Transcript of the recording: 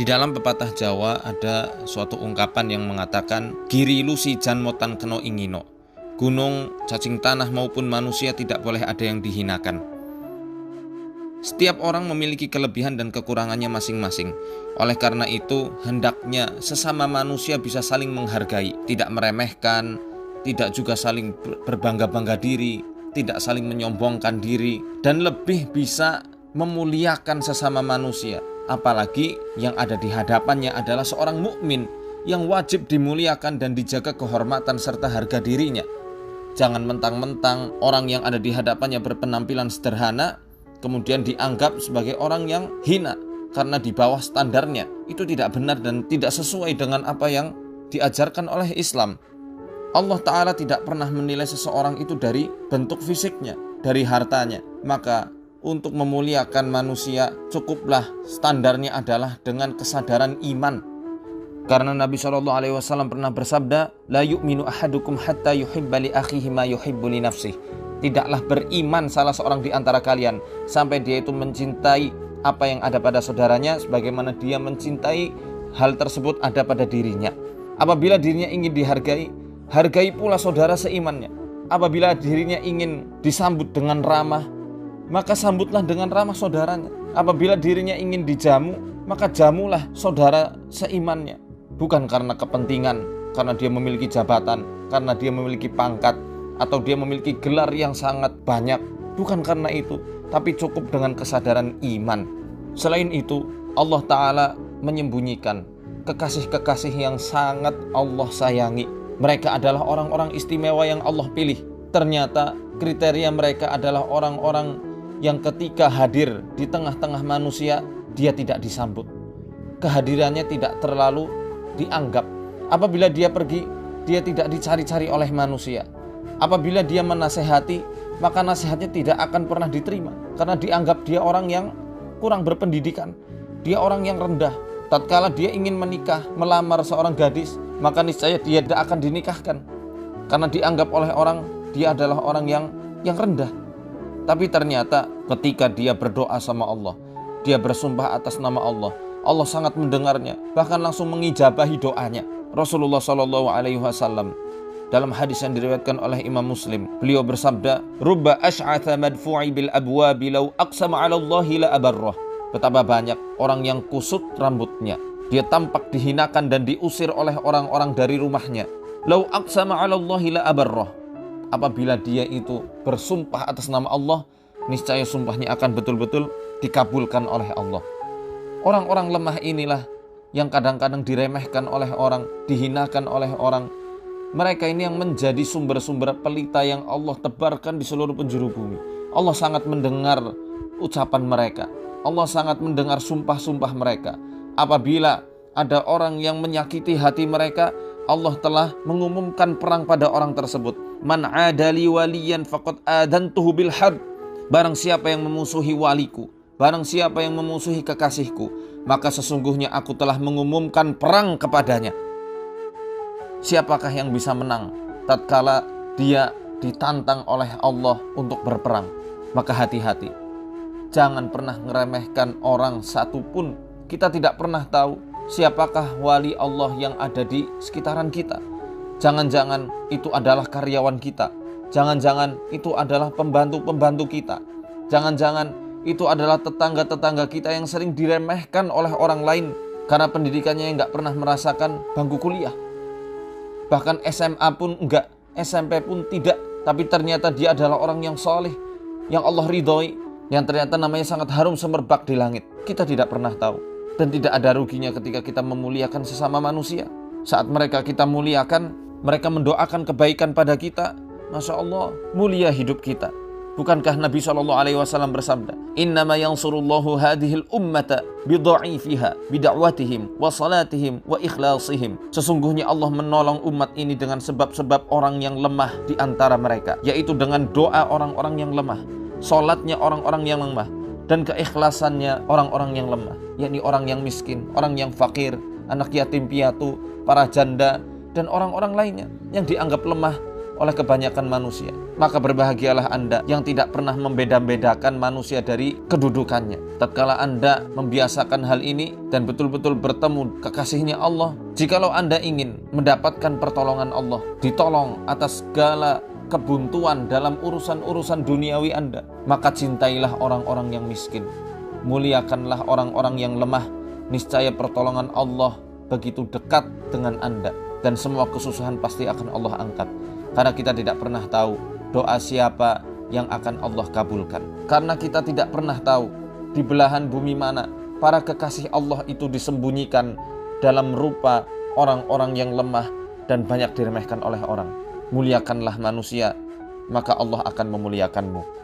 Di dalam pepatah Jawa ada suatu ungkapan yang mengatakan giri lusi jan motan keno ingino. Gunung, cacing tanah maupun manusia tidak boleh ada yang dihinakan. Setiap orang memiliki kelebihan dan kekurangannya masing-masing. Oleh karena itu, hendaknya sesama manusia bisa saling menghargai, tidak meremehkan, tidak juga saling berbangga-bangga diri, tidak saling menyombongkan diri, dan lebih bisa memuliakan sesama manusia. Apalagi yang ada di hadapannya adalah seorang mukmin yang wajib dimuliakan dan dijaga kehormatan serta harga dirinya. Jangan mentang-mentang orang yang ada di hadapannya berpenampilan sederhana, kemudian dianggap sebagai orang yang hina karena di bawah standarnya. Itu tidak benar dan tidak sesuai dengan apa yang diajarkan oleh Islam. Allah Ta'ala tidak pernah menilai seseorang itu dari bentuk fisiknya, dari hartanya. Maka untuk memuliakan manusia cukuplah standarnya adalah dengan kesadaran iman. Karena Nabi SAW pernah bersabda, la yu'minu ahadukum hatta yuhibba li akhihi ma yuhibbu li nafsih. Tidaklah beriman salah seorang di antara kalian sampai dia itu mencintai apa yang ada pada saudaranya sebagaimana dia mencintai hal tersebut ada pada dirinya. Apabila dirinya ingin dihargai, hargai pula saudara seimannya. Apabila dirinya ingin disambut dengan ramah, maka sambutlah dengan ramah saudaranya. Apabila dirinya ingin dijamu, maka jamulah saudara seimannya. Bukan karena kepentingan, karena dia memiliki jabatan, karena dia memiliki pangkat, atau dia memiliki gelar yang sangat banyak. Bukan karena itu, tapi cukup dengan kesadaran iman. Selain itu, Allah Ta'ala menyembunyikan kekasih-kekasih yang sangat Allah sayangi. Mereka adalah orang-orang istimewa yang Allah pilih. Ternyata kriteria mereka adalah orang-orang yang ketika hadir di tengah-tengah manusia, dia tidak disambut. Kehadirannya tidak terlalu dianggap. Apabila dia pergi, dia tidak dicari-cari oleh manusia. Apabila dia menasehati, maka nasihatnya tidak akan pernah diterima. Karena dianggap dia orang yang kurang berpendidikan. Dia orang yang rendah. Tatkala dia ingin menikah, melamar seorang gadis, maka niscaya dia tidak akan dinikahkan. Karena dianggap oleh orang, dia adalah orang yang rendah. Tapi ternyata ketika dia berdoa sama Allah, dia bersumpah atas nama Allah, Allah sangat mendengarnya, bahkan langsung mengijabahi doanya. Rasulullah SAW dalam hadis yang diriwayatkan oleh Imam Muslim, beliau bersabda, "Rubba ash'atha madfu'i bil abwabi law aqsama 'ala Allahi la abarrah." Betapa banyak orang yang kusut rambutnya, dia tampak dihinakan dan diusir oleh orang-orang dari rumahnya. Law aqsama 'ala Allahi la abarrah. Apabila dia itu bersumpah atas nama Allah, niscaya sumpahnya akan betul-betul dikabulkan oleh Allah. Orang-orang lemah inilah yang kadang-kadang diremehkan oleh orang, dihinakan oleh orang. Mereka ini yang menjadi sumber-sumber pelita yang Allah tebarkan di seluruh penjuru bumi. Allah sangat mendengar ucapan mereka. Allah sangat mendengar sumpah-sumpah mereka. Apabila ada orang yang menyakiti hati mereka, Allah telah mengumumkan perang pada orang tersebut. Man adali waliyan faqad adantuhu bil harb. Barang siapa yang memusuhi waliku, barang siapa yang memusuhi kekasihku, maka sesungguhnya aku telah mengumumkan perang kepadanya. Siapakah yang bisa menang tatkala dia ditantang oleh Allah untuk berperang? Maka hati-hati. Jangan pernah ngeremehkan orang satupun. Kita tidak pernah tahu siapakah wali Allah yang ada di sekitaran kita. Jangan-jangan itu adalah karyawan kita. Jangan-jangan itu adalah pembantu-pembantu kita. Jangan-jangan itu adalah tetangga-tetangga kita yang sering diremehkan oleh orang lain karena pendidikannya yang gak pernah merasakan bangku kuliah. Bahkan SMA pun enggak, SMP pun tidak. Tapi ternyata dia adalah orang yang soleh, yang Allah ridhoi, yang ternyata namanya sangat harum semerbak di langit. Kita tidak pernah tahu. Dan tidak ada ruginya ketika kita memuliakan sesama manusia. Saat mereka kita muliakan, mereka mendoakan kebaikan pada kita, Masya Allah, mulia hidup kita. Bukankah Nabi SAW bersabda, Innama yansurullahu hadihil ummata bidha'ifiha bida'watihim wa salatihim wa ikhlasihim. Sesungguhnya Allah menolong umat ini dengan sebab-sebab orang yang lemah di antara mereka, yaitu dengan doa orang-orang yang lemah, salatnya orang-orang yang lemah, dan keikhlasannya orang-orang yang lemah, yakni orang yang miskin, orang yang fakir, anak yatim piatu, para janda, dan orang-orang lainnya yang dianggap lemah oleh kebanyakan manusia. Maka berbahagialah Anda yang tidak pernah membeda-bedakan manusia dari kedudukannya. Tatkala Anda membiasakan hal ini dan betul-betul bertemu kekasihnya Allah, jikalau Anda ingin mendapatkan pertolongan Allah, ditolong atas segala kebuntuan dalam urusan-urusan duniawi Anda, maka cintailah orang-orang yang miskin, muliakanlah orang-orang yang lemah. Niscaya pertolongan Allah begitu dekat dengan Anda, dan semua kesusahan pasti akan Allah angkat. Karena kita tidak pernah tahu doa siapa yang akan Allah kabulkan. Karena kita tidak pernah tahu di belahan bumi mana para kekasih Allah itu disembunyikan dalam rupa orang-orang yang lemah dan banyak diremehkan oleh orang. Muliakanlah manusia, maka Allah akan memuliakanmu.